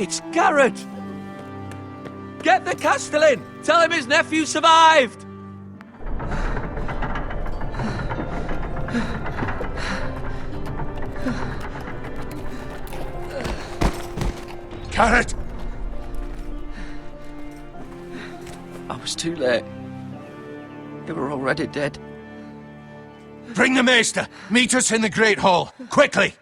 It's Garrett! Get the Castellan! Tell him his nephew survived! Garrett! I was too late. They were already dead. Bring the Maester! Meet us in the Great Hall! Quickly!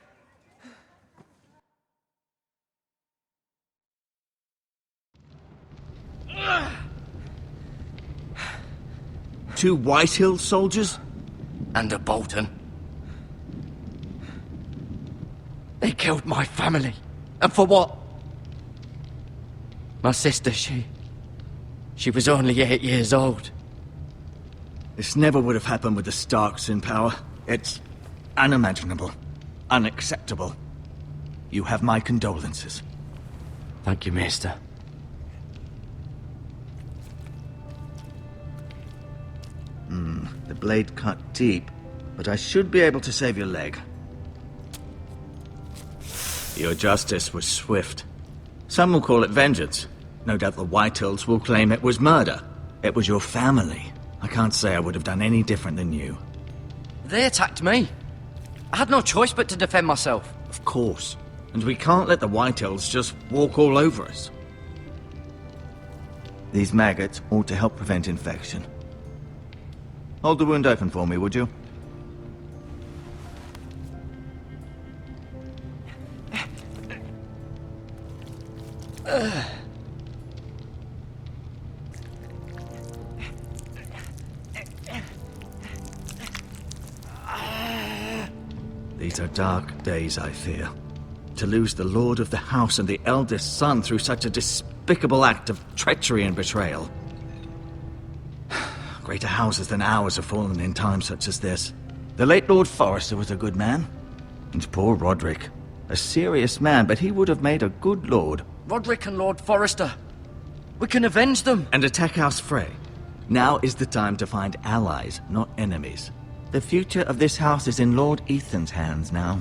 Two Whitehill soldiers? And a Bolton. They killed my family. And for what? My sister, she was only 8 years old. This never would have happened with the Starks in power. It's unimaginable. Unacceptable. You have my condolences. Thank you, Maester. The blade cut deep, but I should be able to save your leg. Your justice was swift. Some will call it vengeance. No doubt the Whitehills will claim it was murder. It was your family. I can't say I would have done any different than you. They attacked me. I had no choice but to defend myself. Of course. And we can't let the Whitehills just walk all over us. These maggots ought to help prevent infection. Hold the wound open for me, would you? These are dark days, I fear. To lose the lord of the house and the eldest son through such a despicable act of treachery and betrayal. Greater houses than ours have fallen in times such as this. The late Lord Forrester was a good man. And poor Roderick. A serious man, but he would have made a good lord. Roderick and Lord Forrester. We can avenge them. And attack House Frey. Now is the time to find allies, not enemies. The future of this house is in Lord Ethan's hands now.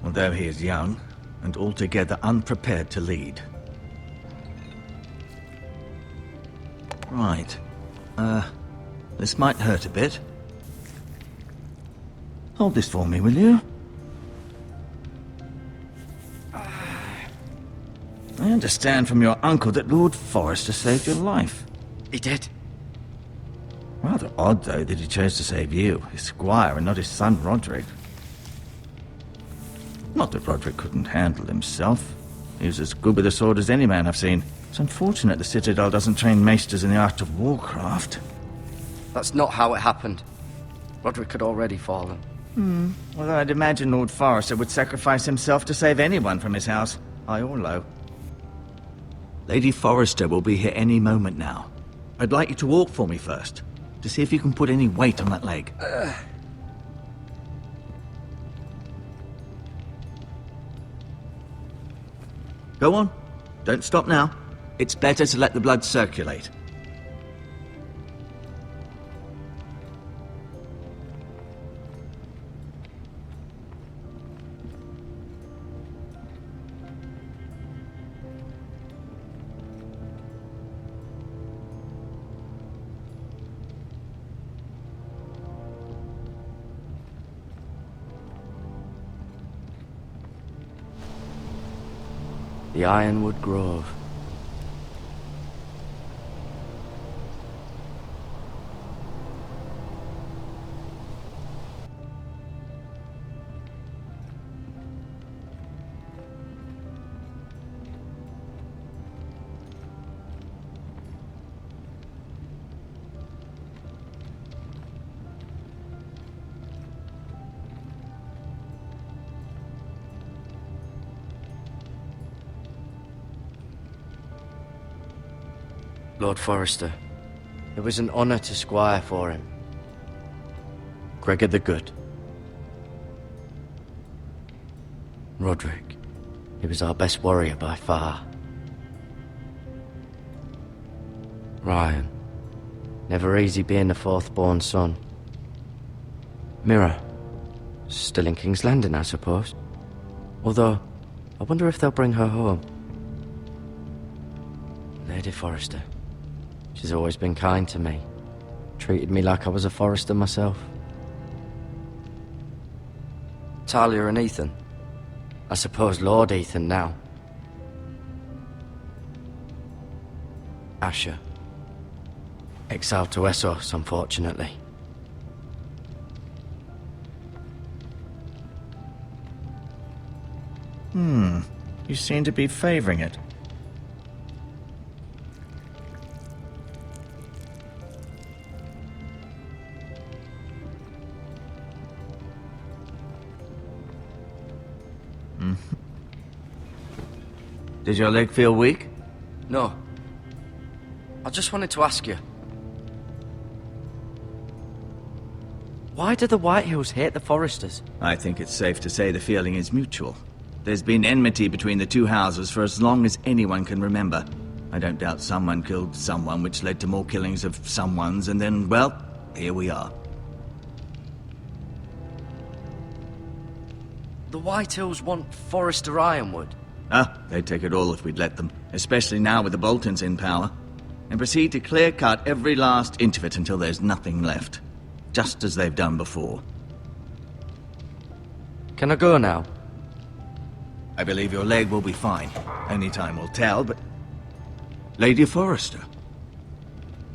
Although he is young, and altogether unprepared to lead. Right. This might hurt a bit. Hold this for me, will you? I understand from your uncle that Lord Forrester saved your life. He did. Rather odd, though, that he chose to save you, his squire, and not his son Roderick. Not that Roderick couldn't handle himself. He was as good with a sword as any man I've seen. It's unfortunate the Citadel doesn't train maesters in the art of warcraft. That's not how it happened. Roderick had already fallen. Although I'd imagine Lord Forrester would sacrifice himself to save anyone from his house, high or low. Lady Forrester will be here any moment now. I'd like you to walk for me first, to see if you can put any weight on that leg. Go on. Don't stop now. It's better to let the blood circulate. The Ironwood Grove. Lord Forrester. It was an honor to squire for him. Gregor the Good. Roderick. He was our best warrior by far. Ryan. Never easy being the fourth-born son. Mira. Still in King's Landing, I suppose. Although, I wonder if they'll bring her home. Lady Forrester. She's always been kind to me. Treated me like I was a Forrester myself. Talia and Ethan. I suppose Lord Ethan now. Asher. Exiled to Essos, unfortunately. You seem to be favoring it. Did your leg feel weak? No. I just wanted to ask you. Why do the Whitehills hate the Forresters? I think it's safe to say the feeling is mutual. There's been enmity between the two houses for as long as anyone can remember. I don't doubt someone killed someone, which led to more killings of someones, and then, well, here we are. The Whitehills want Forrester Ironwood. They'd take it all if we'd let them, especially now with the Boltons in power, and proceed to clear-cut every last inch of it until there's nothing left, just as they've done before. Can I go now? I believe your leg will be fine. Only time will tell, but... Lady Forrester.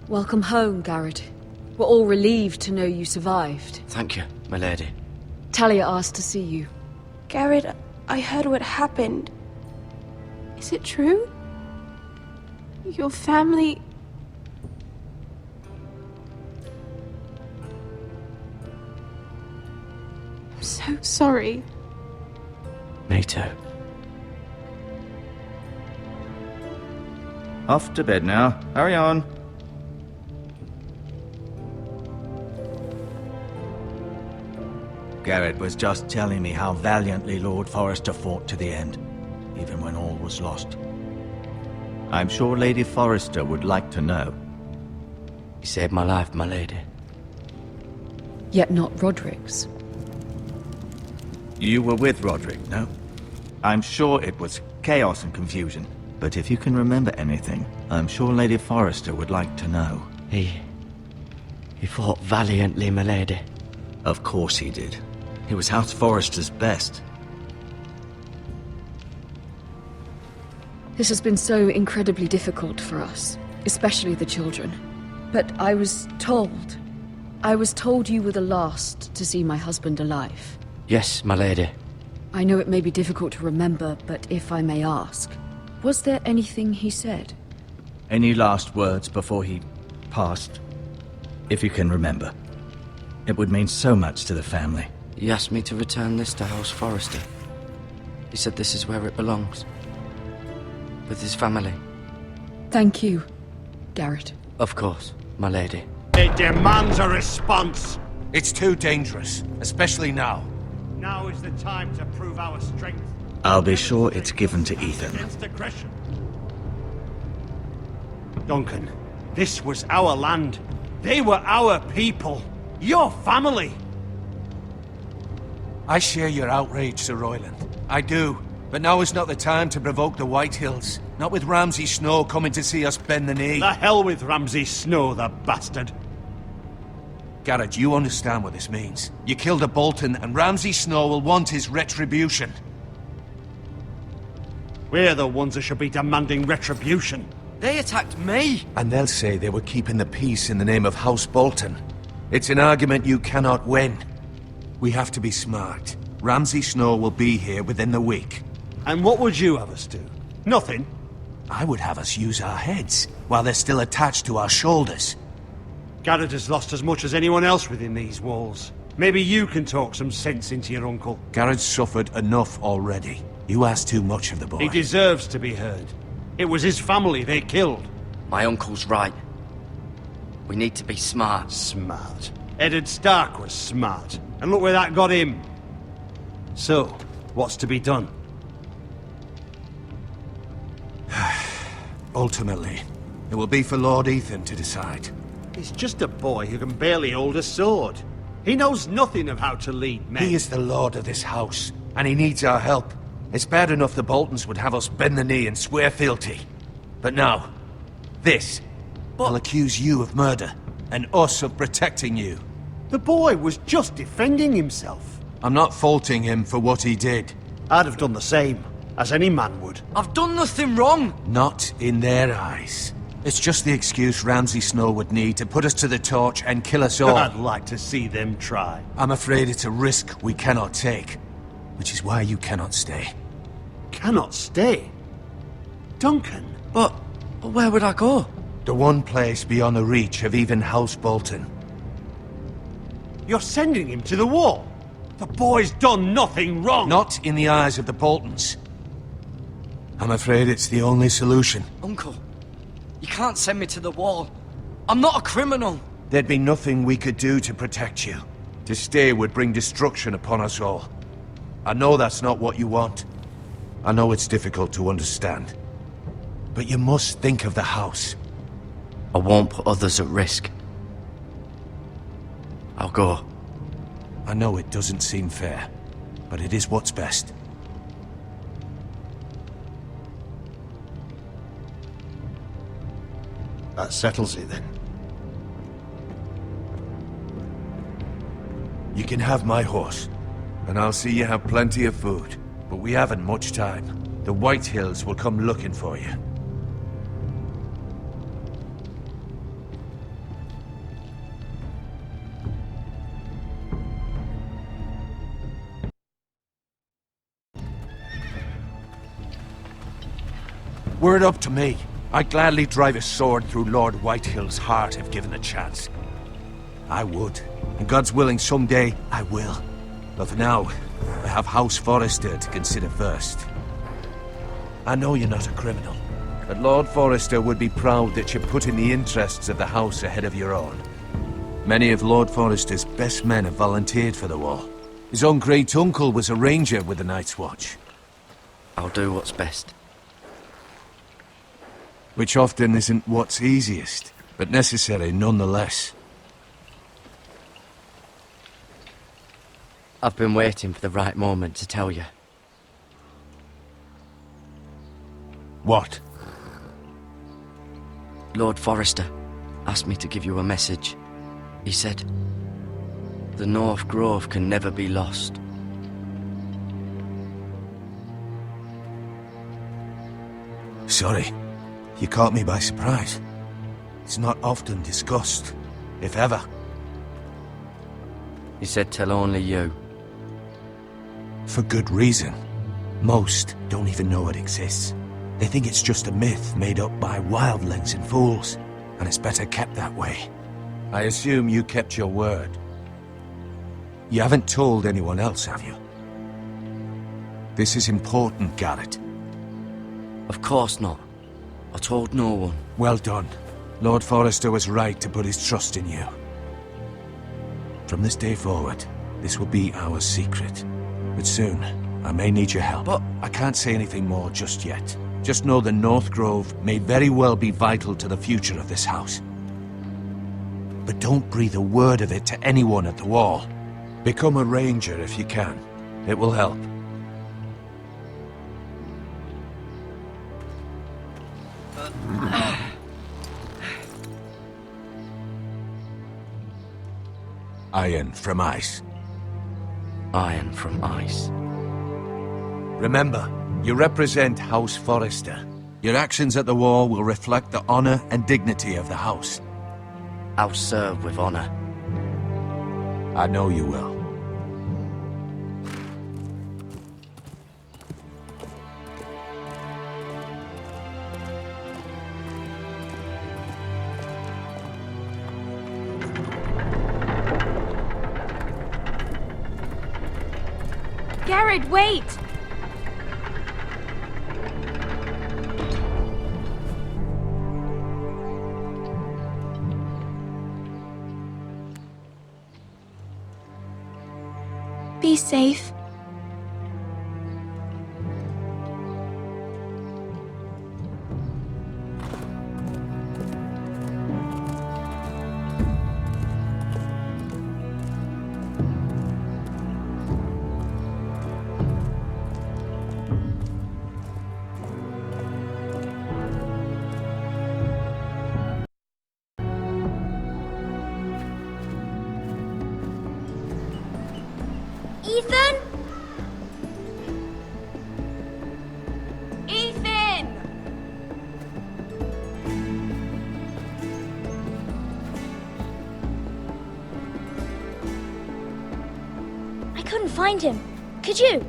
Welcome home, Garrett. We're all relieved to know you survived. Thank you, my lady. Talia asked to see you. Garrett, I heard what happened. Is it true? Your family... I'm so sorry. Me too. Off to bed now. Hurry on. Garrett was just telling me how valiantly Lord Forrester fought to the end, even when all was lost. I'm sure Lady Forrester would like to know. You saved my life, my lady. Yet not Roderick's. You were with Roderick, no? I'm sure it was chaos and confusion. But if you can remember anything, I'm sure Lady Forrester would like to know. He fought valiantly, my lady. Of course he did. He was House Forrester's best. This has been so incredibly difficult for us, especially the children. But I was told you were the last to see my husband alive. Yes, my lady. I know it may be difficult to remember, but if I may ask, was there anything he said? Any last words before he passed? If you can remember. It would mean so much to the family. He asked me to return this to House Forrester. He said this is where it belongs. With his family. Thank you, Garrett. Of course, my lady. It demands a response. It's too dangerous, especially now. Now is the time to prove our strength. I'll be sure it's given to Ethan. Against aggression. Duncan, this was our land. They were our people. Your family. I share your outrage, Sir Royland. I do. But now is not the time to provoke the Whitehills. Not with Ramsay Snow coming to see us bend the knee. The hell with Ramsay Snow, the bastard. Garrett, you understand what this means. You killed a Bolton, and Ramsay Snow will want his retribution. We're the ones that should be demanding retribution. They attacked me! And they'll say they were keeping the peace in the name of House Bolton. It's an argument you cannot win. We have to be smart. Ramsay Snow will be here within the week. And what would you have us do? Nothing. I would have us use our heads, while they're still attached to our shoulders. Garrett has lost as much as anyone else within these walls. Maybe you can talk some sense into your uncle. Garrett's suffered enough already. You ask too much of the boy. He deserves to be heard. It was his family they killed. My uncle's right. We need to be smart. Smart. Eddard Stark was smart. And look where that got him. So, what's to be done? Ultimately, it will be for Lord Ethan to decide. He's just a boy who can barely hold a sword. He knows nothing of how to lead men. He is the lord of this house, and he needs our help. It's bad enough the Boltons would have us bend the knee and swear fealty. But now, this. I'll accuse you of murder, and us of protecting you. The boy was just defending himself. I'm not faulting him for what he did. I'd have done the same, as any man would. I've done nothing wrong! Not in their eyes. It's just the excuse Ramsay Snow would need to put us to the torch and kill us all. I'd like to see them try. I'm afraid it's a risk we cannot take, which is why you cannot stay. Cannot stay? Duncan? But where would I go? The one place beyond the reach of even House Bolton. You're sending him to the wall? The boy's done nothing wrong! Not in the eyes of the Boltons. I'm afraid it's the only solution. Uncle, you can't send me to the wall. I'm not a criminal. There'd be nothing we could do to protect you. To stay would bring destruction upon us all. I know that's not what you want. I know it's difficult to understand. But you must think of the house. I won't put others at risk. I'll go. I know it doesn't seem fair, but it is what's best. That settles it then. You can have my horse, and I'll see you have plenty of food. But we haven't much time. The White Hills will come looking for you. Were it up to me, I'd gladly drive a sword through Lord Whitehill's heart if given the chance. I would. And God's willing, someday I will. But for now, I have House Forrester to consider first. I know you're not a criminal, but Lord Forrester would be proud that you're putting the interests of the house ahead of your own. Many of Lord Forrester's best men have volunteered for the war. His own great-uncle was a ranger with the Night's Watch. I'll do what's best. Which often isn't what's easiest, but necessary nonetheless. I've been waiting for the right moment to tell you. What? Lord Forrester asked me to give you a message. He said, the North Grove can never be lost. Sorry. You caught me by surprise. It's not often discussed, if ever. He said tell only you. For good reason. Most don't even know it exists. They think it's just a myth made up by wildlings and fools, and it's better kept that way. I assume you kept your word. You haven't told anyone else, have you? This is important, Garrett. Of course not. I told no one. Well done. Lord Forrester was right to put his trust in you. From this day forward, this will be our secret. But soon, I may need your help. But I can't say anything more just yet. Just know the North Grove may very well be vital to the future of this house. But don't breathe a word of it to anyone at the wall. Become a ranger if you can. It will help. Iron from ice. Iron from ice. Remember, you represent House Forrester. Your actions at the war will reflect the honor and dignity of the house. I'll serve with honor. I know you will. Garrett, wait! Be safe. Ethan? Ethan! I couldn't find him. Could you?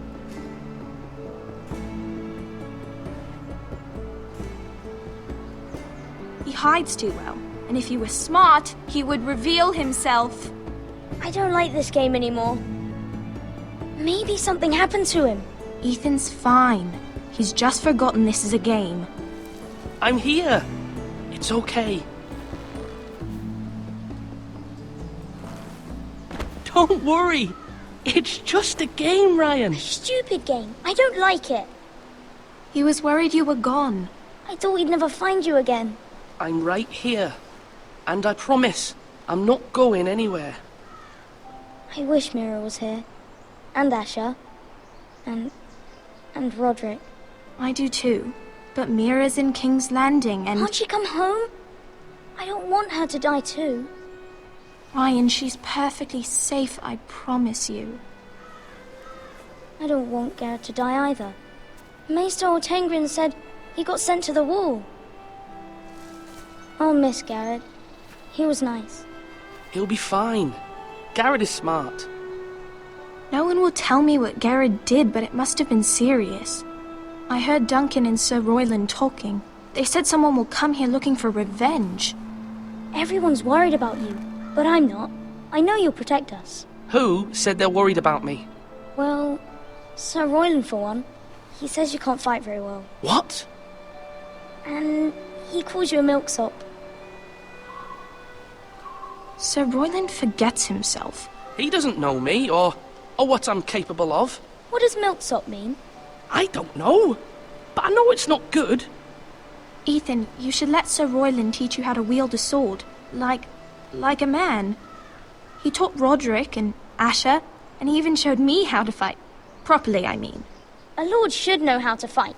He hides too well, and if he were smart, he would reveal himself. I don't like this game anymore. Maybe something happened to him. Ethan's fine. He's just forgotten this is a game. I'm here. It's okay. Don't worry. It's just a game, Ryan. Stupid game. I don't like it. He was worried you were gone. I thought we'd never find you again. I'm right here. And I promise, I'm not going anywhere. I wish Mira was here. And Asher. And Roderick. I do too. But Mira's in King's Landing and... Can't she come home? I don't want her to die too. Ryan, she's perfectly safe, I promise you. I don't want Garrett to die either. Maester Ortengrin said he got sent to the wall. I'll miss Garrett. He was nice. He'll be fine. Garrett is smart. No one will tell me what Garrett did, but it must have been serious. I heard Duncan and Sir Royland talking. They said someone will come here looking for revenge. Everyone's worried about you, but I'm not. I know you'll protect us. Who said they're worried about me? Well, Sir Royland for one. He says you can't fight very well. What? And he calls you a milksop. Sir Royland forgets himself. He doesn't know me, or what I'm capable of. What does milksop mean? I don't know. But I know it's not good. Ethan, you should let Sir Royland teach you how to wield a sword. Like a man. He taught Roderick and Asher, and he even showed me how to fight. Properly, I mean. A lord should know how to fight.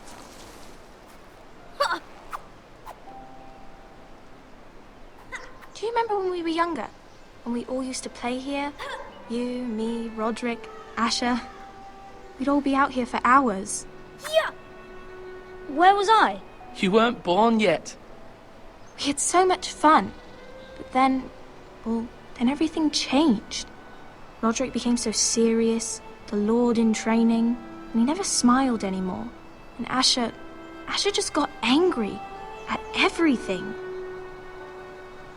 Do you remember when we were younger? When we all used to play here? You, me, Roderick, Asher. We'd all be out here for hours. Yeah. Where was I? You weren't born yet. We had so much fun. But then everything changed. Roderick became so serious, the Lord in training, and he never smiled anymore. And Asher just got angry at everything.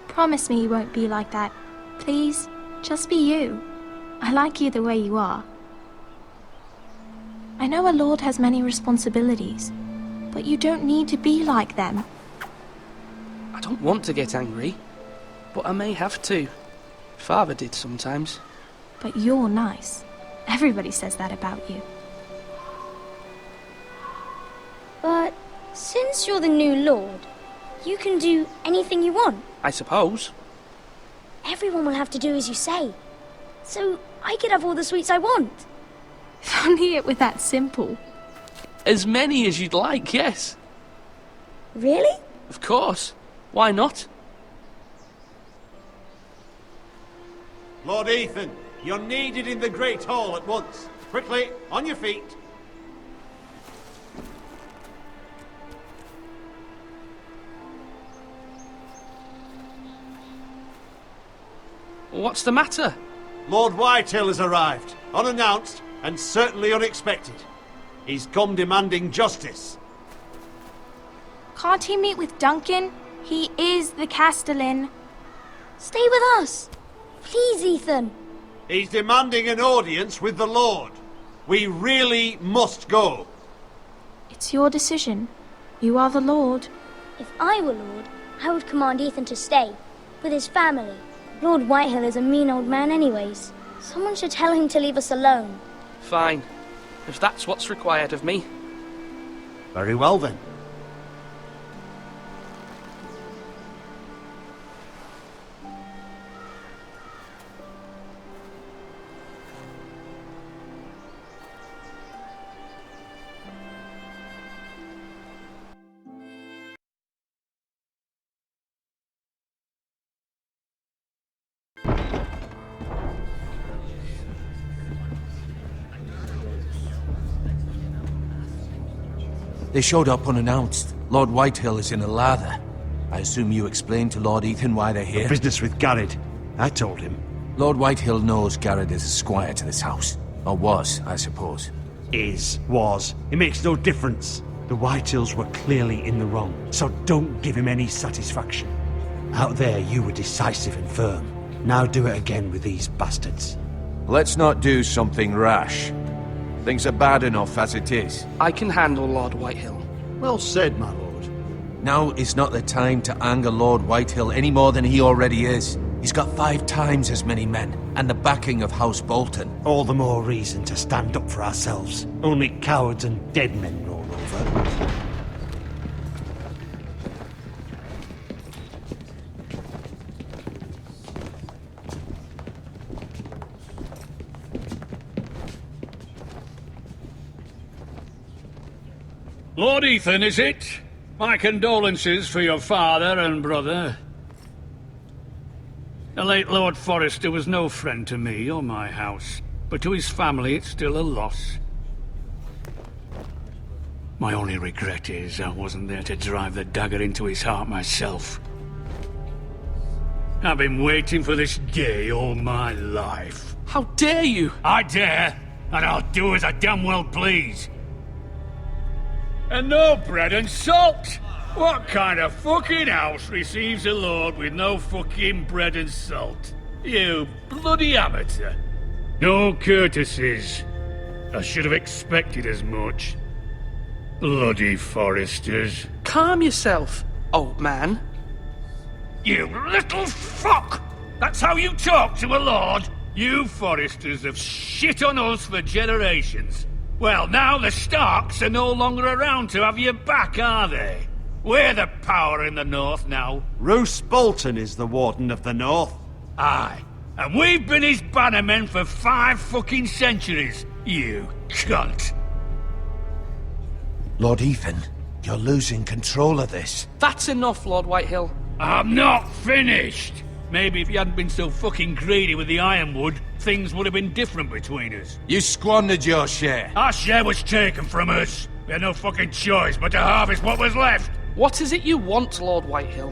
Promise me you won't be like that. Please, just be you. I like you the way you are. I know a lord has many responsibilities, but you don't need to be like them. I don't want to get angry, but I may have to. Father did sometimes. But you're nice. Everybody says that about you. But since you're the new lord, you can do anything you want. I suppose. Everyone will have to do as you say. So I could have all the sweets I want. If only it were that simple. As many as you'd like, yes. Really? Of course. Why not? Lord Ethan, you're needed in the Great Hall at once. Quickly, on your feet. What's the matter? Lord Whitehill has arrived, unannounced and certainly unexpected. He's come demanding justice. Can't he meet with Duncan? He is the Castellan. Stay with us. Please, Ethan. He's demanding an audience with the Lord. We really must go. It's your decision. You are the Lord. If I were lord, I would command Ethan to stay, with his family. Lord Whitehill is a mean old man anyways. Someone should tell him to leave us alone. Fine. If that's what's required of me. Very well then. They showed up unannounced. Lord Whitehill is in a lather. I assume you explained to Lord Ethan why they're here? Business with Garrett. I told him. Lord Whitehill knows Garrett is a squire to this house. Or was, I suppose. Was. It makes no difference. The Whitehills were clearly in the wrong, so don't give him any satisfaction. Out there, you were decisive and firm. Now do it again with these bastards. Let's not do something rash. Things are bad enough as it is. I can handle Lord Whitehill. Well said, my lord. Now is not the time to anger Lord Whitehill any more than he already is. He's got 5 times as many men, and the backing of House Bolton. All the more reason to stand up for ourselves. Only cowards and dead men roll over. Lord Ethan, is it? My condolences for your father and brother. The late Lord Forrester was no friend to me or my house, but to his family it's still a loss. My only regret is I wasn't there to drive the dagger into his heart myself. I've been waiting for this day all my life. How dare you? I dare, and I'll do as I damn well please. And no bread and salt! What kind of fucking house receives a lord with no fucking bread and salt? You bloody amateur. No courtesies. I should have expected as much. Bloody Forresters. Calm yourself, old man. You little fuck! That's how you talk to a lord? You Forresters have shit on us for generations. Well, now the Starks are no longer around to have your back, are they? We're the power in the north now. Roose Bolton is the Warden of the North. Aye. And we've been his bannermen for 5 fucking centuries, you cunt. Lord Ethan, you're losing control of this. That's enough, Lord Whitehill. I'm not finished. Maybe if you hadn't been so fucking greedy with the ironwood, things would have been different between us. You squandered your share. Our share was taken from us. We had no fucking choice but to harvest what was left. What is it you want, Lord Whitehill?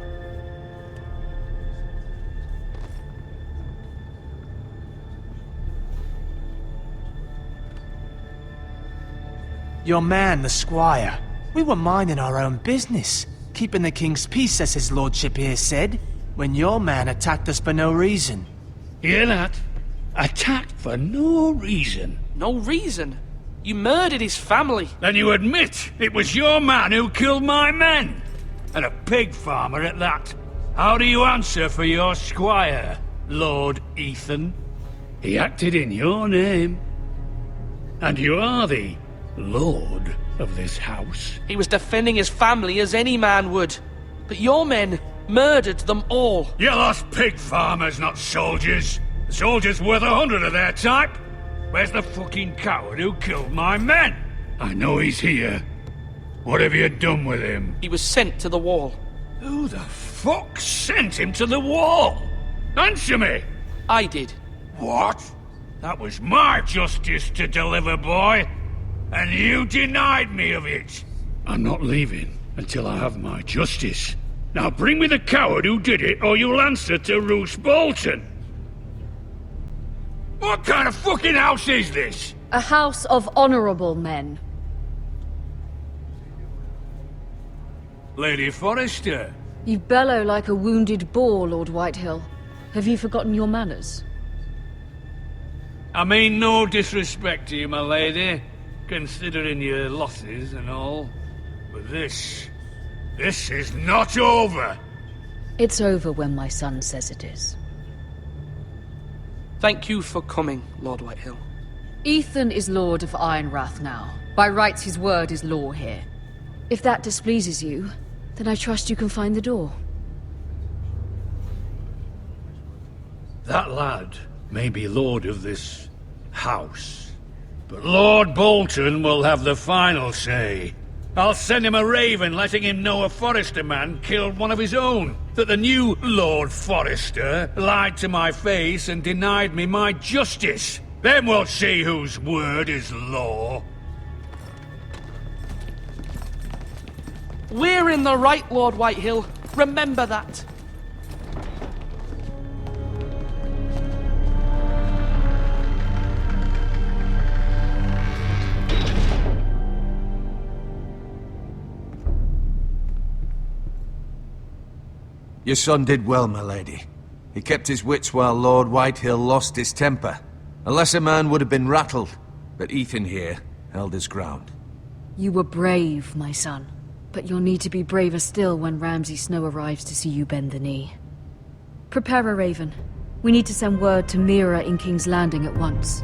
Your man, the squire. We were minding our own business, keeping the king's peace, as his lordship here said, when your man attacked us for no reason. Hear that? Attacked for no reason. No reason? You murdered his family. Then you admit it was your man who killed my men. And a pig farmer at that. How do you answer for your squire, Lord Ethan? He acted in your name. And you are the lord of this house. He was defending his family as any man would. But your men murdered them all. You lost pig farmers, not soldiers. The soldiers worth 100 of their type. Where's the fucking coward who killed my men? I know he's here. What have you done with him? He was sent to the wall. Who the fuck sent him to the wall? Answer me! I did. What? That was my justice to deliver, boy. And you denied me of it. I'm not leaving until I have my justice. Now bring me the coward who did it, or you'll answer to Roose Bolton. What kind of fucking house is this? A house of honorable men. Lady Forrester. You bellow like a wounded boar, Lord Whitehill. Have you forgotten your manners? I mean no disrespect to you, my lady, considering your losses and all. But this is not over. It's over when my son says it is. Thank you for coming, Lord Whitehill. Ethan is Lord of Ironrath now. By rights, his word is law here. If that displeases you, then I trust you can find the door. That lad may be lord of this house, but Lord Bolton will have the final say. I'll send him a raven letting him know a Forrester man killed one of his own, that the new Lord Forrester lied to my face and denied me my justice. Then we'll see whose word is law. We're in the right, Lord Whitehill. Remember that. Your son did well, my lady. He kept his wits while Lord Whitehill lost his temper. A lesser man would have been rattled, but Ethan here held his ground. You were brave, my son. But you'll need to be braver still when Ramsay Snow arrives to see you bend the knee. Prepare a raven. We need to send word to Mira in King's Landing at once.